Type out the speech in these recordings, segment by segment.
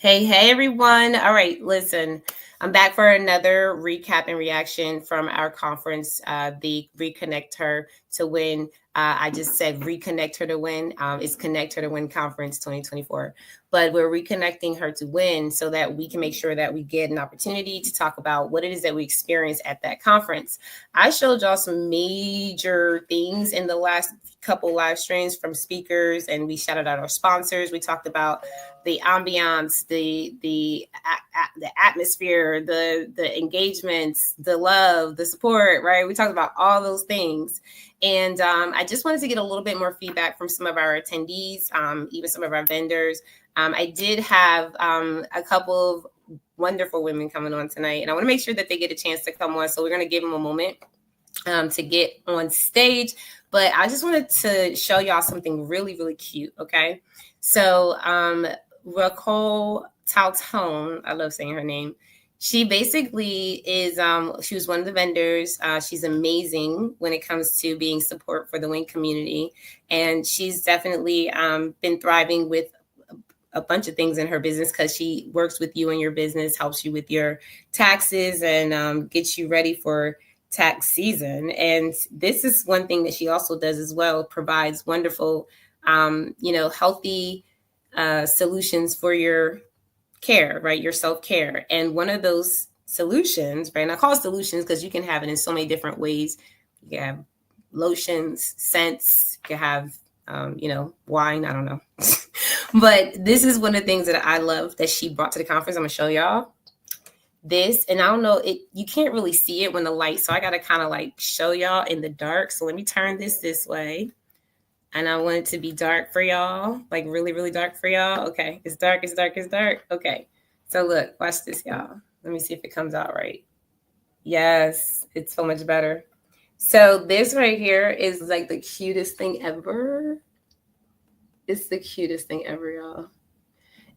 Hey, everyone. All right, listen, I'm back for another recap and reaction from our conference, the Reconnect Her to Win. I just said Reconnect Her to Win. It's Connect Her to Win Conference 2024. But we're reconnecting her to win so that we can make sure that we get an opportunity to talk about what it is that we experienced at that conference. I showed y'all some major things in the last couple live streams from speakers, and we shouted out our sponsors. We talked about the ambiance, the atmosphere, the engagements, the love, the support, right? We talked about all those things. And I just wanted to get a little bit more feedback from some of our attendees, even some of our vendors. I did have a couple of wonderful women coming on tonight, and I want to make sure that they get a chance to come on. So we're going to give them a moment to get on stage. But I just wanted to show y'all something really, really cute, okay? So Raquel Tautone, I love saying her name. She basically is, she was one of the vendors. She's amazing when it comes to being support for the W.I.N community. And she's definitely been thriving with a bunch of things in her business because she works with you in your business, helps you with your taxes, and gets you ready for tax season. And this is one thing that she also does as well, provides wonderful, healthy solutions for your care, right? Your self-care. And one of those solutions, right? And I call it solutions because you can have it in so many different ways. You can have lotions, scents, you can have, wine, I don't know. But this is one of the things that I love that she brought to the conference. I'm gonna show y'all this, and I don't know, you can't really see it when the light, so I gotta kind of like show y'all in the dark. So let me turn this way. And I want it to be dark for y'all, like really, really dark for y'all. Okay, it's dark, it's dark, it's dark. Okay, so look, watch this, y'all. Let me see if it comes out right. Yes, it's so much better. So this right here is like the cutest thing ever. It's the cutest thing ever, y'all.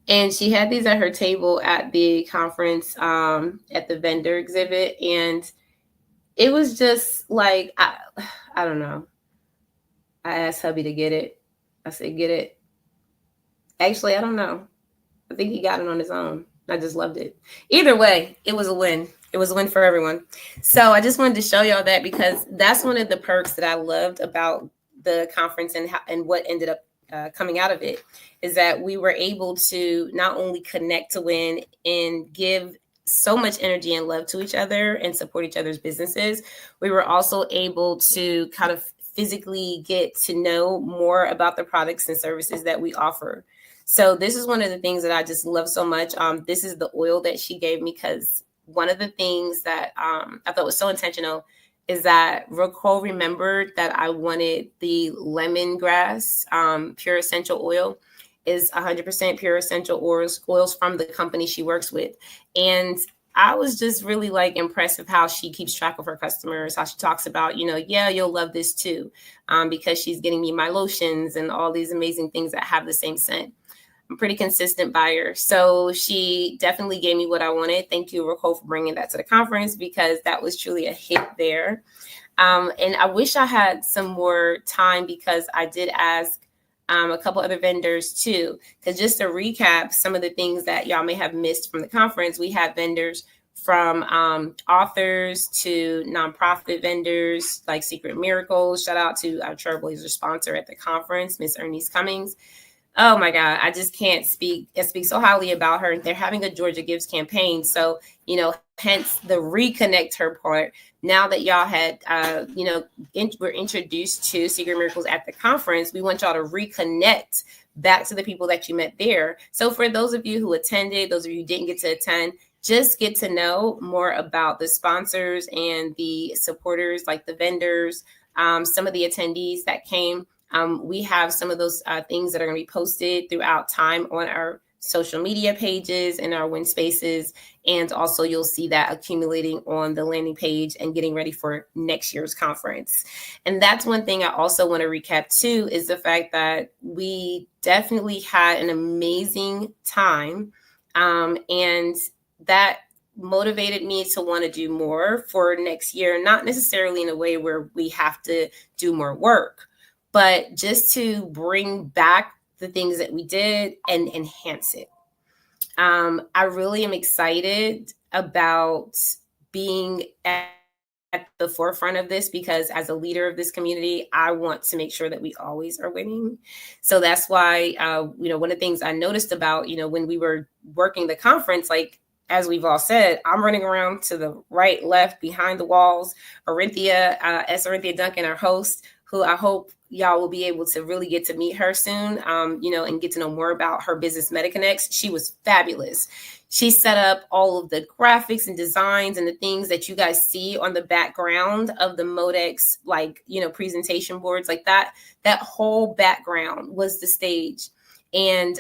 And she had these at her table at the conference, at the vendor exhibit. And it was just like, I don't know. I asked hubby to get it. I said, get it. Actually, I don't know. I think he got it on his own. I just loved it. Either way, it was a win. It was a win for everyone. So I just wanted to show y'all that because that's one of the perks that I loved about the conference and what ended up coming out of it is that we were able to not only connect to win and give so much energy and love to each other and support each other's businesses, we were also able to kind of physically get to know more about the products and services that we offer. So this is one of the things that I just love so much. This is the oil that she gave me because one of the things that I thought was so intentional is that Raquel remembered that I wanted the lemongrass pure essential oil. Is 100% pure essential oils from the company she works with. And I was just really like impressed with how she keeps track of her customers, how she talks about, yeah, you'll love this too, because she's getting me my lotions and all these amazing things that have the same scent. I'm a pretty consistent buyer. So she definitely gave me what I wanted. Thank you, Raquel, for bringing that to the conference because that was truly a hit there. And I wish I had some more time because I did ask a couple other vendors too. Because just to recap some of the things that y'all may have missed from the conference, we had vendors from authors to nonprofit vendors like Secret Miracles. Shout out to our Trailblazer sponsor at the conference, Miss Ernest Cummings. Oh my God, I just can't speak. I speak so highly about her. They're having a Georgia Gives campaign. So, hence the reconnect her part. Now that y'all had, were introduced to Secret Miracles at the conference, we want y'all to reconnect back to the people that you met there. So for those of you who attended, those of you who didn't get to attend, just get to know more about the sponsors and the supporters, like the vendors, some of the attendees that came. We have some of those things that are going to be posted throughout time on our social media pages and our W.I.N spaces. And also you'll see that accumulating on the landing page and getting ready for next year's conference. And that's one thing I also want to recap too, is the fact that we definitely had an amazing time. And that motivated me to want to do more for next year, not necessarily in a way where we have to do more work, but just to bring back the things that we did and enhance it. I really am excited about being at the forefront of this because as a leader of this community, I want to make sure that we always are winning. So that's why, one of the things I noticed about, when we were working the conference, like, as we've all said, I'm running around to the right, left, behind the walls. Orinthia Duncan, our host, who I hope y'all will be able to really get to meet her soon, and get to know more about her business, MetaConnects. She was fabulous. She set up all of the graphics and designs and the things that you guys see on the background of the Modex, presentation boards, like that. That whole background was the stage. And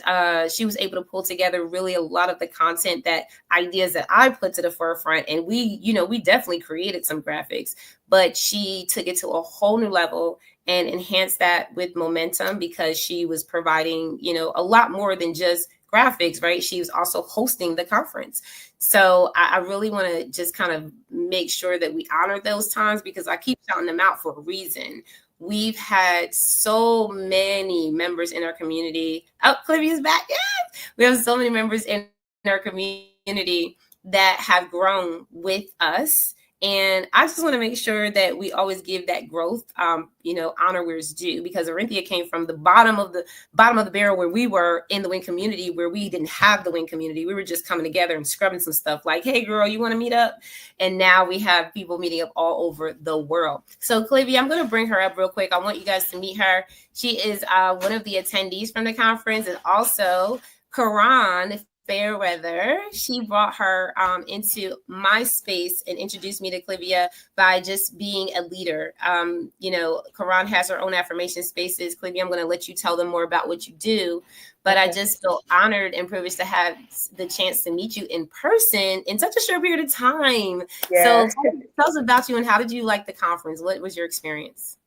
she was able to pull together really a lot of the content, that ideas that I put to the forefront. And we definitely created some graphics, but she took it to a whole new level and enhanced that with momentum, because she was providing, a lot more than just graphics, right? She was also hosting the conference. So I really want to just kind of make sure that we honor those times, because I keep shouting them out for a reason. We've had so many members in our community. Oh, Clivia's back. Yes. We have so many members in our community that have grown with us. And I just want to make sure that we always give that growth, honor where it's due, because Orinthia came from the bottom of the barrel where we were in the W.I.N community, where we didn't have the W.I.N community. We were just coming together and scrubbing some stuff like, hey, girl, you want to meet up? And now we have people meeting up all over the world. So, Clivia, I'm going to bring her up real quick. I want you guys to meet her. She is one of the attendees from the conference, and also Karan Fairweather. She brought her into my space and introduced me to Clivia by just being a leader. Karan has her own affirmation spaces. Clivia, I'm going to let you tell them more about what you do. But I just feel honored and privileged to have the chance to meet you in person in such a short period of time. Yeah. So tell us about you, and how did you like the conference? What was your experience?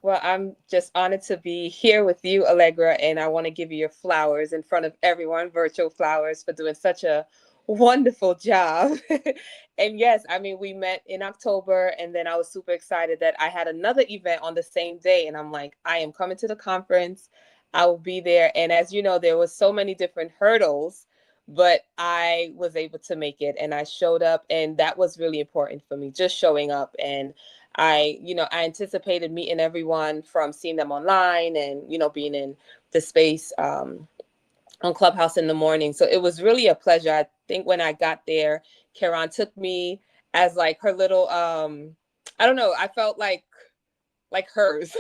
Well, I'm just honored to be here with you, Allegra, and I want to give you your flowers in front of everyone, virtual flowers, for doing such a wonderful job. And yes, I mean, we met in October, and then I was super excited that I had another event on the same day, and I'm like, I am coming to the conference. I will be there. And as you know, there was so many different hurdles, but I was able to make it, and I showed up, and that was really important for me, just showing up. And I anticipated meeting everyone from seeing them online and, being in the space on Clubhouse in the morning. So it was really a pleasure. I think when I got there, Karan took me as like her little, I don't know, I felt like hers.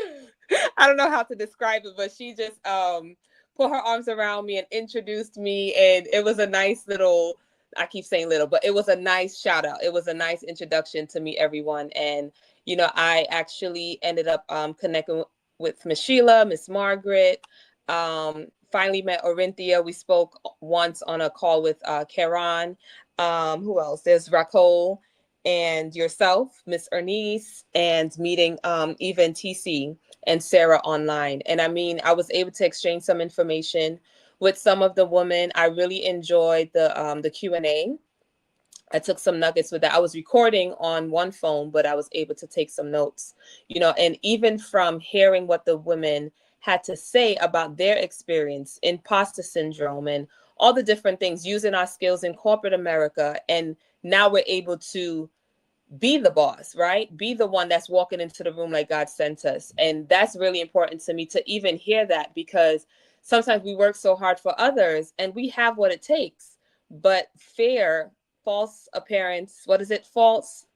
I don't know how to describe it, but she just put her arms around me and introduced me. And it was a nice little, I keep saying little, but it was a nice shout out. It was a nice introduction to meet everyone. And, I actually ended up connecting with Miss Sheila, Miss Margaret, finally met Orinthia. We spoke once on a call with Karan. Who else? There's Raquel and yourself, Miss Ernice, and meeting even TC and Sarah online. And I mean, I was able to exchange some information with some of the women. I really enjoyed the Q&A. I took some nuggets with that. I was recording on one phone, but I was able to take some notes, and even from hearing what the women had to say about their experience, imposter syndrome, and all the different things, using our skills in corporate America. And now we're able to be the boss, right? Be the one that's walking into the room like God sent us. And that's really important to me to even hear that, because sometimes we work so hard for others and we have what it takes, but false appearance, what is it? False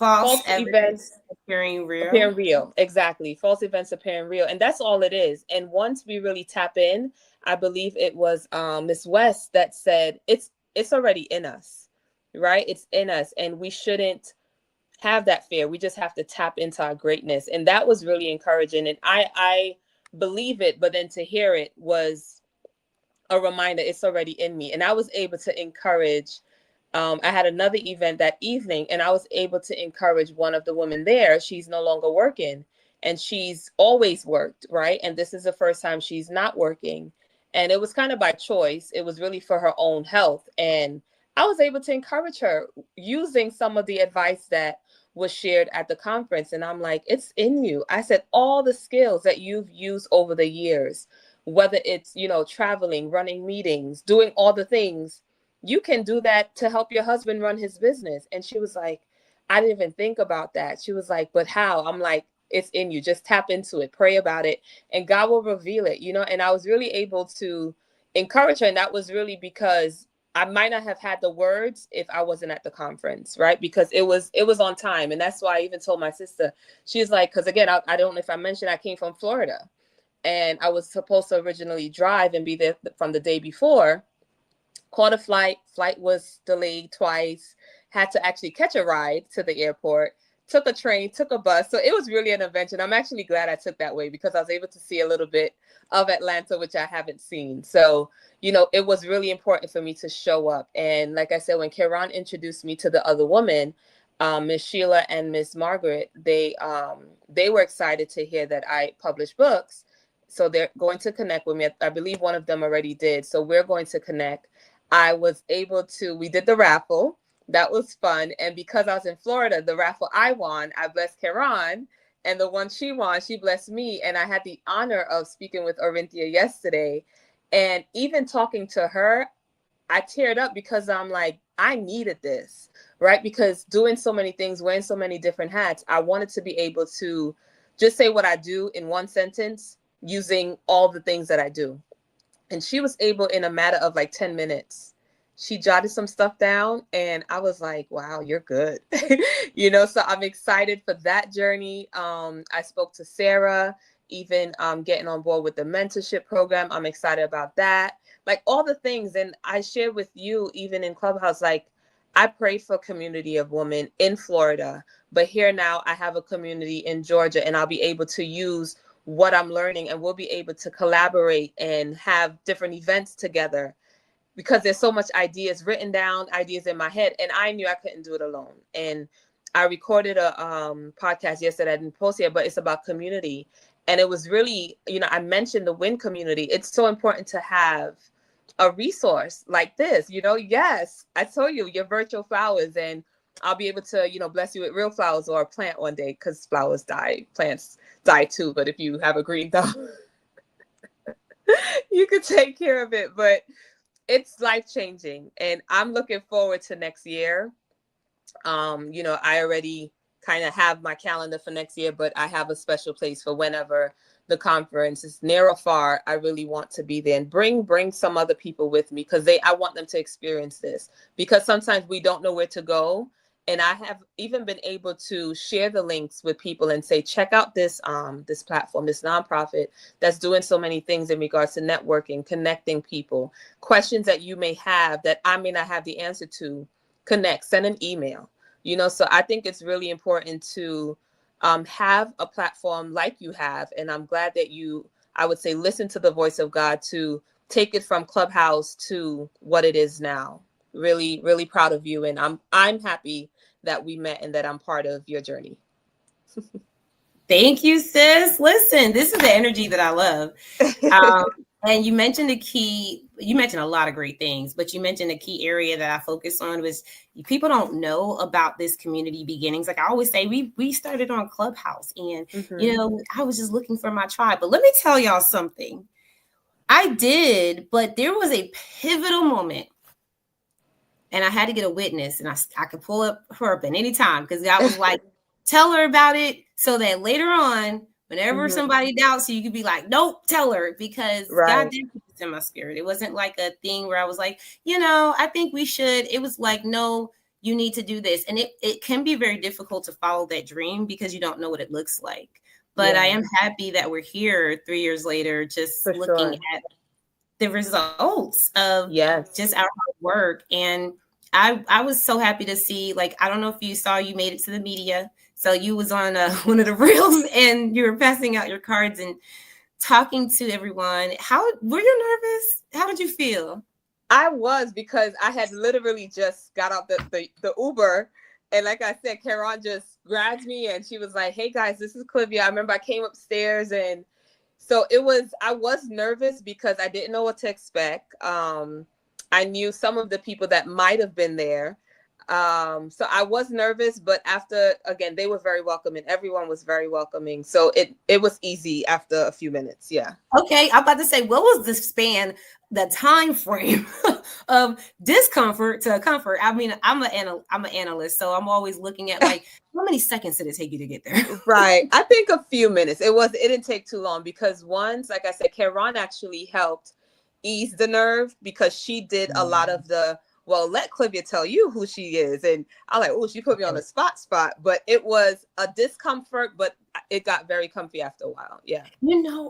events appearing real. Exactly. False events appearing real. And that's all it is. And once we really tap in, I believe it was Miss West that said it's already in us, right? It's in us, and we shouldn't have that fear. We just have to tap into our greatness. And that was really encouraging. And I believe it, but then to hear it was a reminder it's already in me. And I was able to encourage. I had another event that evening, and I was able to encourage one of the women there. She's no longer working, and she's always worked, right? And this is the first time she's not working. And it was kind of by choice. It was really for her own health. And I was able to encourage her using some of the advice that was shared at the conference. And I'm like, it's in you. I said, all the skills that you've used over the years, whether it's, you know, traveling, running meetings, doing all the things, you can do that to help your husband run his business. And she was like, I didn't even think about that. She was like, but how? I'm like, it's in you. Just tap into it, pray about it, and God will reveal it, you know? And I was really able to encourage her. And that was really because I might not have had the words if I wasn't at the conference, right? Because it was on time. And that's why I even told my sister, she's like, because again, I don't know if I mentioned I came from Florida, and I was supposed to originally drive and be there from the day before. Caught a flight was delayed twice, had to actually catch a ride to the airport, took a train, took a bus. So it was really an adventure. And I'm actually glad I took that way because I was able to see a little bit of Atlanta, which I haven't seen. So, you know, it was really important for me to show up. And like I said, when Karen introduced me to the other woman, Miss Sheila and Miss Margaret, they were excited to hear that I published books. So they're going to connect with me. I believe one of them already did. So we're going to connect. I was able to, we did the raffle. That was fun. And because I was in Florida, the raffle I won, I blessed Karan. And the one she won, she blessed me. And I had the honor of speaking with Orinthia yesterday. And even talking to her, I teared up because I'm like, I needed this, right? Because doing so many things, wearing so many different hats, I wanted to be able to just say what I do in one sentence using all the things that I do. And she was able, in a matter of like 10 minutes, she jotted some stuff down. And I was like, wow, you're good. You know, so I'm excited for that journey. I spoke to Sarah, even getting on board with the mentorship program. I'm excited about that. Like all the things. And I shared with you, even in Clubhouse, like I pray for community of women in Florida, but here now I have a community in Georgia, and I'll be able to use what I'm learning, and we'll be able to collaborate and have different events together because there's so much ideas written down, ideas in my head, and I knew I couldn't do it alone. And I recorded a podcast yesterday. I didn't post yet, but it's about community. And it was really, you know, I mentioned the W.I.N community. It's so important to have a resource like this, you know. Yes, I told you your virtual flowers, and I'll be able to, you know, bless you with real flowers or a plant one day, because flowers die, plants die too. But if you have a green thumb, you can take care of it. But it's life changing, and I'm looking forward to next year. You know, I already kind of have my calendar for next year, but I have a special place for whenever the conference is near or far. I really want to be there and bring some other people with me, because I want them to experience this, because sometimes we don't know where to go. And I have even been able to share the links with people and say, check out this platform, this nonprofit that's doing so many things in regards to networking, connecting people, questions that you may have that I may not have the answer to. Connect, send an email, you know. So I think it's really important to have a platform like you have. And I'm glad that you, I would say, listen to the voice of God to take it from Clubhouse to what it is now. Really, really proud of you. And I'm happy that we met and that I'm part of your journey. Thank you, sis. Listen, this is the energy that I love. Um, and you mentioned you mentioned a lot of great things, but you mentioned a key area that I focus on was people don't know about this community beginnings. Like I always say, we started on Clubhouse, and you know, I was just looking for my tribe. But let me tell y'all something. I did, but there was a pivotal moment, and I had to get a witness, and I could pull up her up at any time, because God was like, tell her about it so that later on, whenever somebody doubts you, you could be like, nope, tell her, because God Right. did put this in my spirit. It wasn't like a thing where I was like, you know, I think we should. It was like, no, you need to do this. And it can be very difficult to follow that dream because you don't know what it looks like. But I am happy that we're here 3 years later, just For looking sure. at the results of Yes. just our hard work. And I was so happy to see, like, I don't know if you saw, you made it to the media. So you was on one of the reels, and you were passing out your cards and talking to everyone. How were you nervous? How did you feel? I was, because I had literally just got out the Uber. And like I said, Karen just grabbed me and she was like, hey guys, this is Clivia. I remember I came upstairs, and so I was nervous because I didn't know what to expect. I knew some of the people that might have been there. So I was nervous, but after, again, they were very welcoming. Everyone was very welcoming. So it was easy after a few minutes. Yeah. Okay, I'm about to say, what was the span, the time frame of discomfort to comfort? I mean, I'm an analyst, so I'm always looking at like how many seconds did it take you to get there? Right. I think a few minutes. It didn't take too long because once, like I said, Karan actually helped ease the nerve because she did a lot of the, well, let Clivia tell you who she is. And I'm like, oh, she put me on the spot. But it was a discomfort, but it got very comfy after a while. Yeah.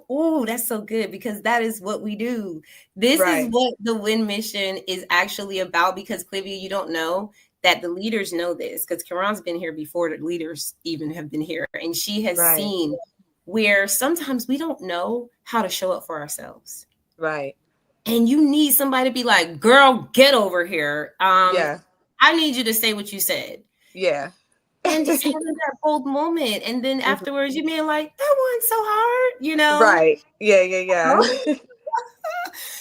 Oh, that's so good because that is what we do. This is Right. what the W.I.N mission is actually about because Clivia, you don't know that the leaders know this because Karan's been here before the leaders even have been here. And she has Right. seen where sometimes we don't know how to show up for ourselves. Right. And you need somebody to be like, girl, get over here. Yeah. I need you to say what you said. Yeah. And just having that bold moment. And then afterwards, you being like, that wasn't so hard, you know? Right. Yeah.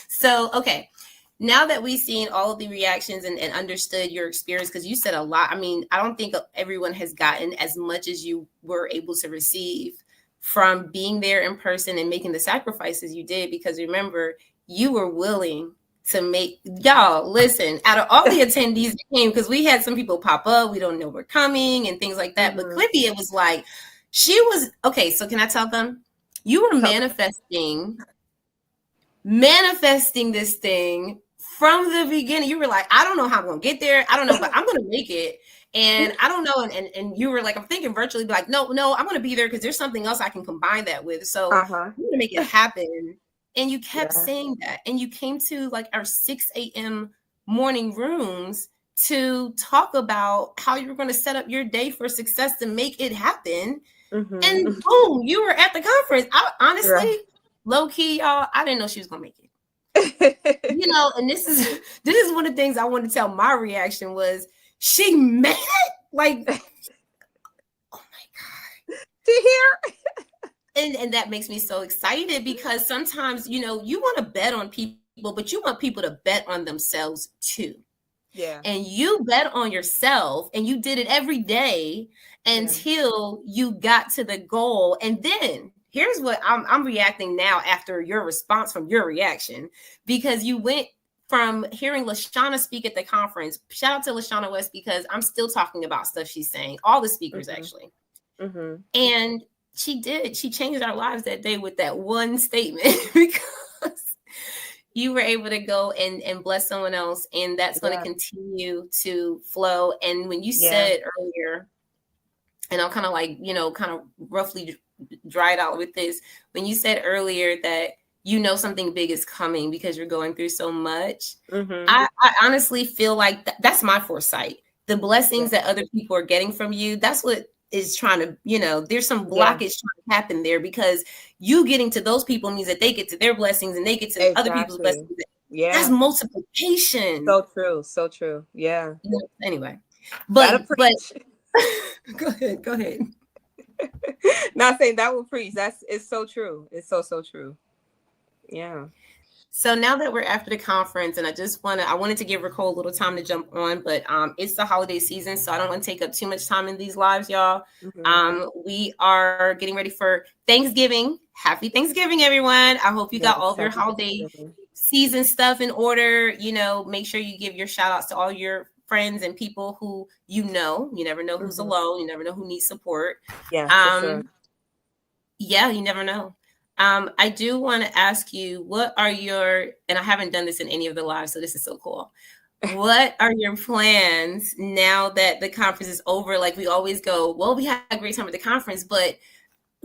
So, okay. Now that we've seen all of the reactions and understood your experience, because you said a lot. I mean, I don't think everyone has gotten as much as you were able to receive from being there in person and making the sacrifices you did. Because remember, you were willing to make, y'all listen, out of all the attendees that came, because we had some people pop up, we don't know we're coming and things like that. But Clivia was like, she was, okay, so can I tell them? You were manifesting this thing from the beginning. You were like, I don't know how I'm gonna get there. I don't know, but I'm gonna make it. And I don't know. And you were like, I'm thinking virtually, like, no, I'm gonna be there because there's something else I can combine that with. So I'm gonna make it happen. And you kept saying that. And you came to like our 6 a.m. morning rooms to talk about how you were going to set up your day for success to make it happen. And boom, you were at the conference. I honestly, low key, y'all, I didn't know she was gonna make it. You know, and this is one of the things I want to tell. My reaction was she made it. Like, oh my god, to hear. And that makes me so excited because sometimes, you know, you want to bet on people, but you want people to bet on themselves too. Yeah. And you bet on yourself and you did it every day until you got to the goal. And then here's what I'm reacting now after your response from your reaction, because you went from hearing LaShauna speak at the conference. Shout out to LaShauna West because I'm still talking about stuff she's saying, all the speakers actually. And she changed our lives that day with that one statement because you were able to go and bless someone else, and that's going to continue to flow. And when you said earlier, and I'll kind of like, you know, kind of roughly dry it out with this, when you said earlier that you know something big is coming because you're going through so much, I honestly feel like that's my foresight. The blessings that other people are getting from you, that's what is trying to, you know, there's some blockage trying to happen there because you getting to those people means that they get to their blessings and they get to other people's blessings. That's multiplication. So true. Yeah. Anyway, but go ahead. Not saying that will preach. It's so true. It's so true. Yeah. So now that we're after the conference, and I wanted to give Ricole a little time to jump on, but it's the holiday season, so I don't want to take up too much time in these lives, y'all. We are getting ready for Thanksgiving. Happy Thanksgiving, everyone. I hope you got all of your holiday season stuff in order. You know, make sure you give your shout outs to all your friends and people who you know. You never know who's alone. You never know who needs support. Yeah, for sure. Yeah, you never know. I do want to ask you, what are your, and I haven't done this in any of the lives, so this is so cool. What are your plans now that the conference is over? Like we always go, well, we had a great time at the conference, but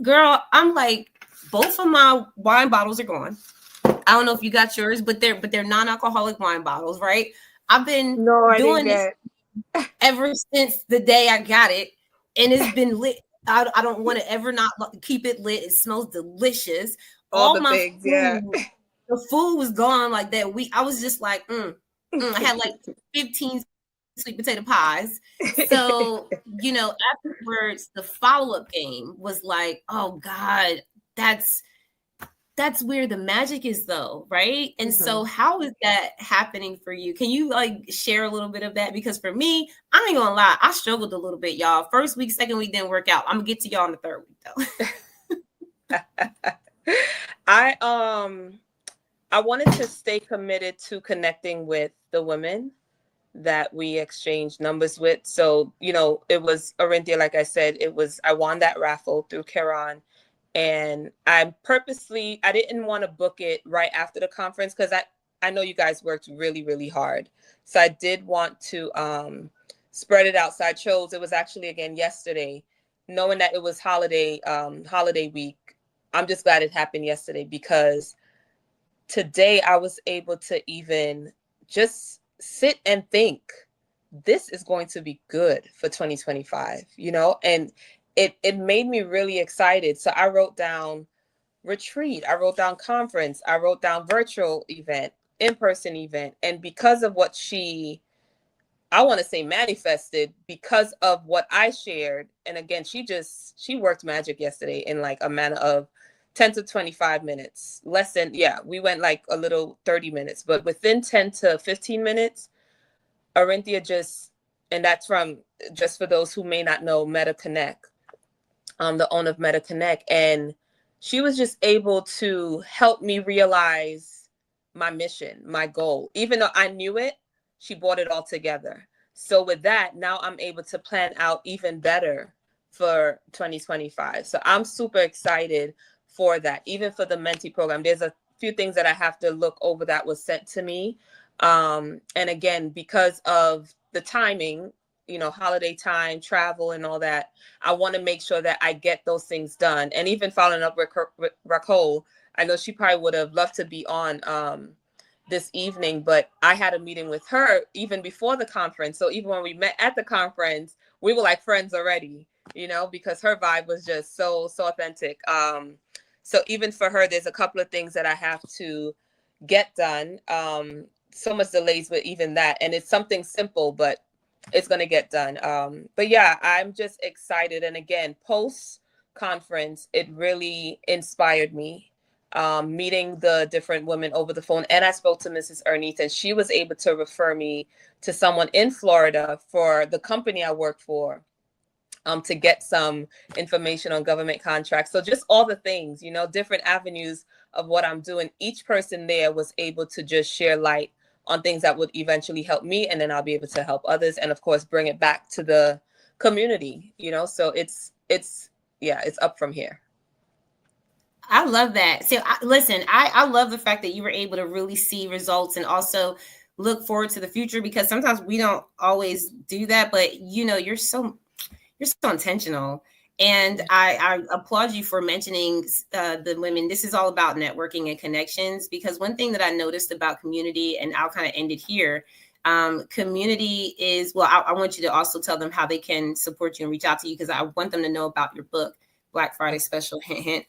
girl, I'm like, both of my wine bottles are gone. I don't know if you got yours, but they're non-alcoholic wine bottles, right? I've been doing this ever since the day I got it, and it's been lit. I don't want to ever not keep it lit. It smells delicious. All my things, food, the food was gone like that week. I was just like, I had like 15 sweet potato pies. So, you know, afterwards, the follow-up game was like, oh God, that's that's where the magic is though, right? And so Mm-hmm. how is that happening for you? Can you like share a little bit of that? Because for me, I ain't gonna lie, I struggled a little bit, y'all. First week, second week didn't work out. I'm gonna get to y'all in the third week though. I I wanted to stay committed to connecting with the women that we exchanged numbers with. So, it was Orinthia, like I said, I won that raffle through Keron. And I didn't want to book it right after the conference because I know you guys worked really, really hard. So I did want to spread it out. So I chose, it was actually again yesterday, knowing that it was holiday week. I'm just glad it happened yesterday because today I was able to even just sit and think this is going to be good for 2025, and it made me really excited. So I wrote down retreat, I wrote down conference, I wrote down virtual event, in-person event. And because of what I want to say manifested, because of what I shared. And again, she worked magic yesterday in like a manner of 10 to 25 minutes. Less than, yeah, we went like a little 30 minutes, but within 10 to 15 minutes, Orinthia and that's from, just for those who may not know, Meta Connect, the owner of Meta Connect. And she was just able to help me realize my mission, my goal. Even though I knew it, she brought it all together. So with that, now I'm able to plan out even better for 2025. So I'm super excited for that. Even for the mentee program, there's a few things that I have to look over that was sent to me. And again, because of the timing, holiday time, travel, and all that, I want to make sure that I get those things done. And even following up with Raquel, I know she probably would have loved to be on this evening, but I had a meeting with her even before the conference. So even when we met at the conference, we were like friends already, because her vibe was just so authentic. So even for her, there's a couple of things that I have to get done. So much delays with even that, and it's something simple, but it's going to get done. But yeah, I'm just excited. And again, post conference, it really inspired me. Meeting the different women over the phone. And I spoke to Mrs. Ernest, and she was able to refer me to someone in Florida for the company I work for, to get some information on government contracts. So just all the things, different avenues of what I'm doing. Each person there was able to just share light on things that would eventually help me, and then I'll be able to help others, and of course bring it back to the community. So it's yeah, it's up from here. I love that. So listen, I love the fact that you were able to really see results and also look forward to the future, because sometimes we don't always do that, but you're so intentional. And I applaud you for mentioning the women. This is all about networking and connections, because one thing that I noticed about community, and I'll kind of end it here. Community is, well, I want you to also tell them how they can support you and reach out to you, because I want them to know about your book, Black Friday Special, hint, hint,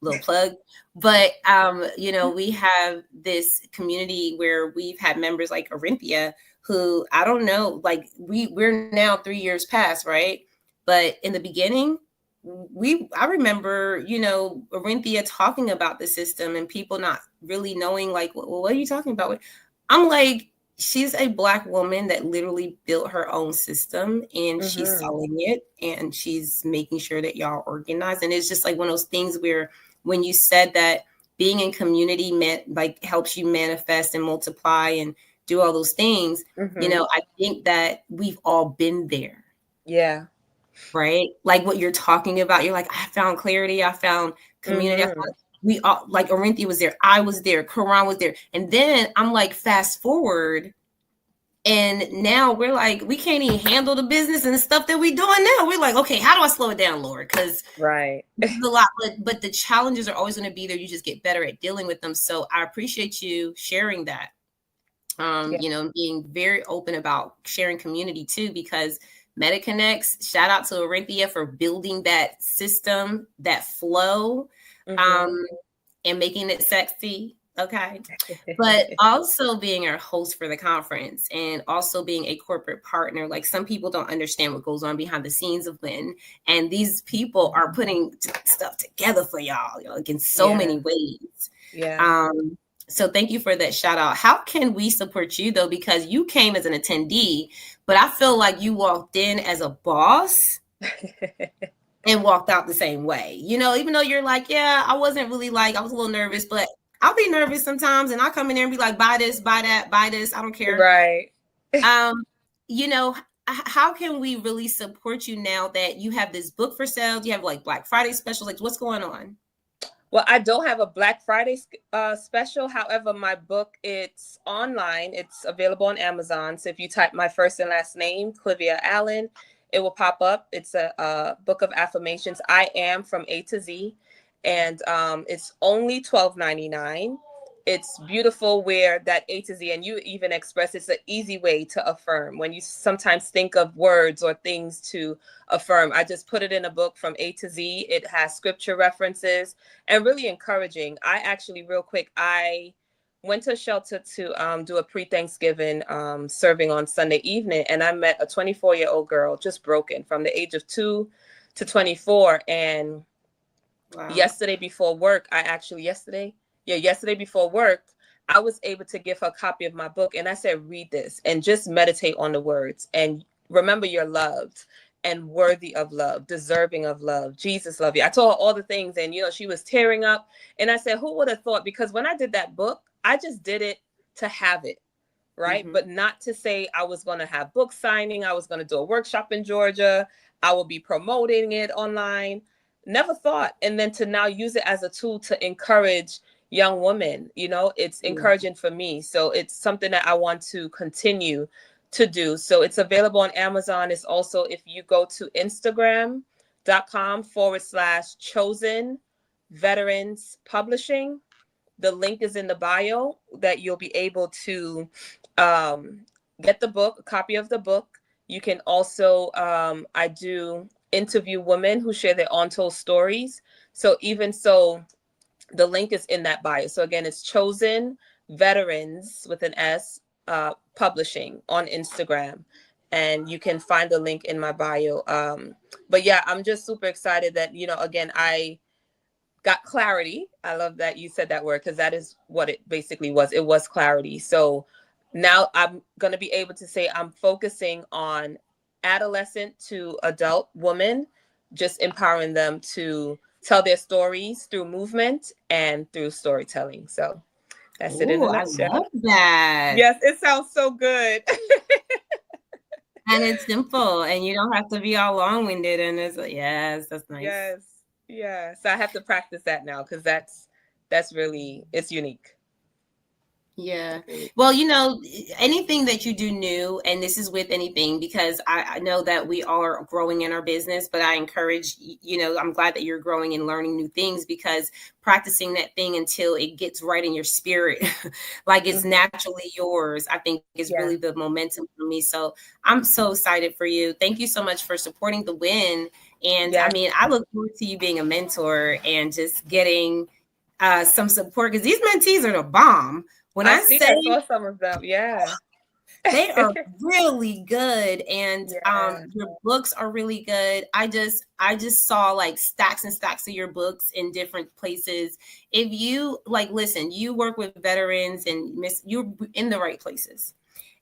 little plug. But, we have this community where we've had members like Orinthia, who I don't know, like we're now 3 years past, right? But in the beginning, I remember, Orinthia talking about the system and people not really knowing, like, well, what are you talking about? I'm like, she's a Black woman that literally built her own system, and she's selling it, and she's making sure that y'all are organized. And it's just like one of those things where when you said that being in community helps you manifest and multiply and do all those things, I think that we've all been there. Yeah. Right? Like what you're talking about. You're like, I found clarity. I found community. We all, like Orinthia was there. I was there. Quran was there. And then I'm like, fast forward. And now we're like, we can't even handle the business and the stuff that we're doing now. We're like, okay, how do I slow it down, Lord? Because right, this is a lot, but the challenges are always going to be there. You just get better at dealing with them. So I appreciate you sharing that. Being very open about sharing community too, because MetaConnects, shout out to Orinthia for building that system, that flow, and making it sexy. Okay. But also being our host for the conference and also being a corporate partner. Like some people don't understand what goes on behind the scenes of W.I.N. And these people are putting stuff together for y'all, like in so Yeah. many ways. Yeah. Um, so thank you for that shout out. How can we support you though? Because you came as an attendee, but I feel like you walked in as a boss and walked out the same way. Even though you're like, yeah, I wasn't really like, I was a little nervous, but I'll be nervous sometimes and I'll come in there and be like, buy this, buy that, buy this. I don't care. Right. Um, how can we really support you now that you have this book for sale? Do you have like Black Friday specials? Like what's going on? Well, I don't have a Black Friday special. However, my book, it's online. It's available on Amazon. So if you type my first and last name, Clivia Allen, it will pop up. It's a book of affirmations. I am from A to Z, and it's only $12.99. It's beautiful where that A to Z, and you even express it's an easy way to affirm when you sometimes think of words or things to affirm. I just put it in a book from A to Z. It has scripture references and really encouraging. I actually, real quick, I went to a shelter to do a pre-Thanksgiving serving on Sunday evening, and I met a 24-year-old girl, just broken from the age of 2 to 24. And Wow. yesterday before work, yesterday before work, I was able to give her a copy of my book, and I said, read this and just meditate on the words and remember you're loved and worthy of love, deserving of love. Jesus love you. I told her all the things, and she was tearing up. And I said, who would have thought? Because when I did that book, I just did it to have it, right? Mm-hmm. But not to say I was going to have book signing. I was going to do a workshop in Georgia. I will be promoting it online. Never thought. And then to now use it as a tool to encourage young women, it's encouraging for me. So it's something that I want to continue to do. So it's available on Amazon. It's also, if you go to Instagram.com/chosen veterans publishing, the link is in the bio that you'll be able to get the book, a copy of the book. You can also, I do interview women who share their untold stories. So even so, the link is in that bio. So again, it's Chosen Veterans with an S publishing on Instagram. And you can find the link in my bio. But yeah, I'm just super excited that, again, I got clarity. I love that you said that word because that is what it basically was. It was clarity. So now I'm going to be able to say I'm focusing on adolescent to adult women, just empowering them to tell their stories through movement and through storytelling. So that's it in a Oh, I love nutshell. that. Yes, it sounds so good. And it's simple and you don't have to be all long-winded. And it's like, yes, that's nice. Yes. Yeah. So I have to practice that now because that's really, it's unique. Yeah. Well, anything that you do new, and this is with anything, because I know that we are growing in our business, but I encourage, I'm glad that you're growing and learning new things because practicing that thing until it gets right in your spirit, like it's naturally yours, I think is really the momentum for me. So I'm so excited for you. Thank you so much for supporting the W.I.N. And I mean, I look forward to you being a mentor and just getting some support because these mentees are the bomb. When I saw some of them, they are really good, and your books are really good. I just saw like stacks and stacks of your books in different places. If you listen, you work with veterans and you're in the right places.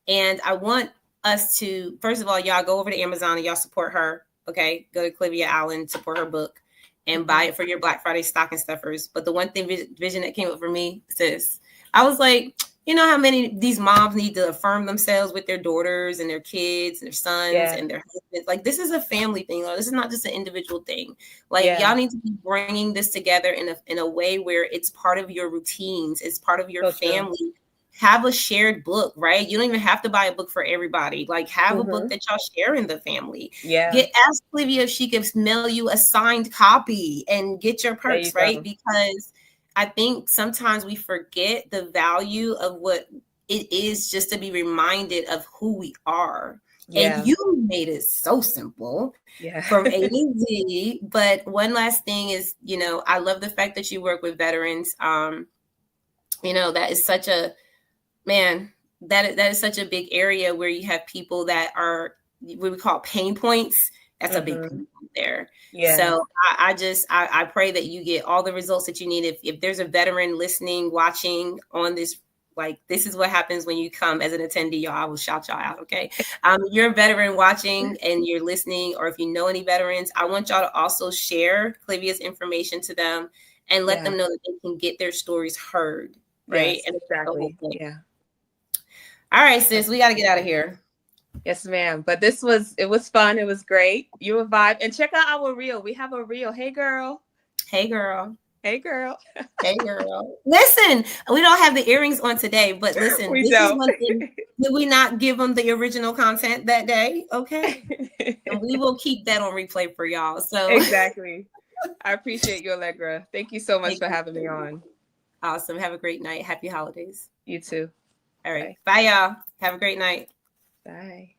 And I want us to, first of all, y'all go over to Amazon and y'all support her. Okay, go to Clivia Allen, support her book, and buy it for your Black Friday stocking stuffers. But the one thing vision that came up for me, sis, I was like, how many these moms need to affirm themselves with their daughters and their kids and their sons and their husbands. Like, this is a family thing. This is not just an individual thing. Like, y'all need to be bringing this together in a way where it's part of your routines. It's part of your family. True. Have a shared book, right? You don't even have to buy a book for everybody. Like, have a book that y'all share in the family. Ask Olivia if she can mail you a signed copy and get your perks, right? Because I think sometimes we forget the value of what it is just to be reminded of who we are. And you made it so simple from A to Z. But one last thing is, I love the fact that you work with veterans. that is such a, man, that is such a big area where you have people that are what we call pain points. That's a big pain point there. Yeah. So I pray that you get all the results that you need. If there's a veteran listening, watching on this, like, this is what happens when you come as an attendee, y'all. I will shout y'all out, okay? You're a veteran watching and you're listening, or if you know any veterans, I want y'all to also share Clivia's information to them and let them know that they can get their stories heard, right? Yes, And exactly. Yeah. all right, sis, we got to get out of here. Yes, ma'am. But it was fun. It was great. You a vibe. And check out our reel. We have a reel. Hey, girl. Hey, girl. Hey, girl. Hey, girl. Listen, we don't have the earrings on today, but listen, We this don't. is one thing. Did we not give them the original content that day? Okay. And we will keep that on replay for y'all. So exactly. I appreciate you, Allegra. Thank you so much for having me on. Awesome. Have a great night. Happy holidays. You too. All right. Bye, y'all. Have a great night. Bye.